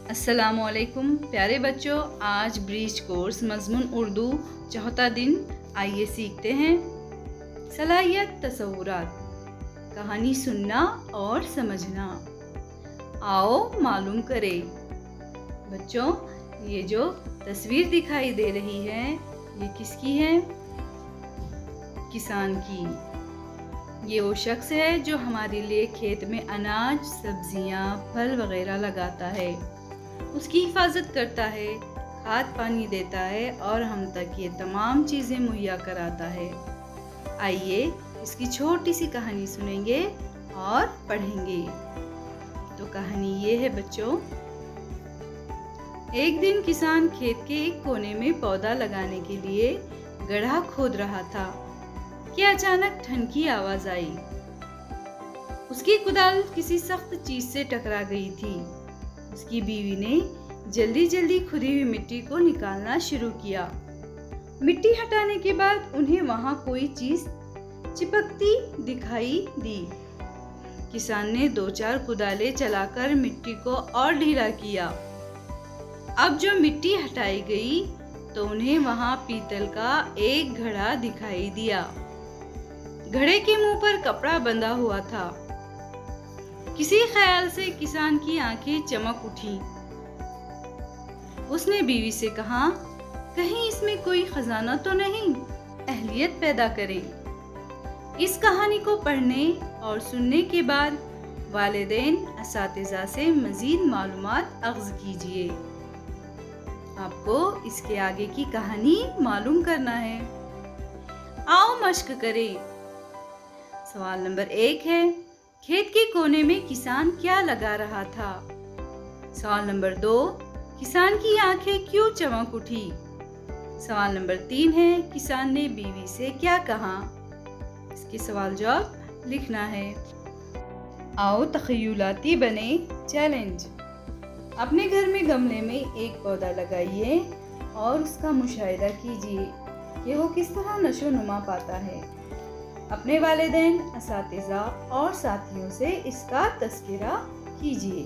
अस्सलामुअलैकुम प्यारे बच्चों, आज ब्रीच कोर्स मज़मून उर्दू चौथा दिन। आइए सीखते हैं सलाहियत तसव्वुरात, कहानी सुनना और समझना। आओ मालूम करें। बच्चों, ये जो तस्वीर दिखाई दे रही है ये किसकी है? किसान की। ये वो शख्स है जो हमारे लिए खेत में अनाज, सब्जियां, फल वगैरह लगाता है, उसकी हिफाजत करता है, खाद पानी देता है और हम तक ये तमाम चीज़ें मुहैया कराता है। आइए इसकी छोटी सी कहानी सुनेंगे और पढ़ेंगे। तो कहानी ये है बच्चों। एक दिन किसान खेत के एक कोने में पौधा लगाने के लिए गड्ढा खोद रहा था कि अचानक ठंड की आवाज आई। उसकी कुदाल किसी सख्त चीज से टकरा गई थी। उसकी बीवी ने जल्दी जल्दी खुदी हुई मिट्टी को निकालना शुरू किया। मिट्टी हटाने के बाद उन्हें वहां कोई चीज चिपकती दिखाई दी। किसान ने 2-4 कुदालें चलाकर मिट्टी को और ढीला किया। अब जो मिट्टी हटाई गई तो उन्हें वहां पीतल का एक घड़ा दिखाई दिया। घड़े के मुंह पर कपड़ा बंधा हुआ था। किसी ख्याल से किसान की आंखें चमक उठी। उसने बीवी से कहा, कहीं इसमें कोई खजाना तो नहीं? अहलियत पैदा करें। इस कहानी को पढ़ने और सुनने के बाद वालिदैन असातिज़ा से मजीद मालूमात अख्ज़ कीजिए। आपको इसके आगे की कहानी मालूम करना है। आओ मश्क करें। सवाल नंबर 1 है, खेत के कोने में किसान क्या लगा रहा था? सवाल नंबर 2, किसान की आंखें क्यों चमक उठी? सवाल नंबर 3 है, किसान ने बीवी से क्या कहा? इसके सवाल जवाब लिखना है। आओ तख़य्युलाती बने चैलेंज। अपने घर में गमले में एक पौधा लगाइए और उसका मुशाहिदा कीजिए कि वो किस तरह नशो नुमा पाता है। अपने वालिदैन, असातिज़ा और साथियों से इसका तज़किरा कीजिए।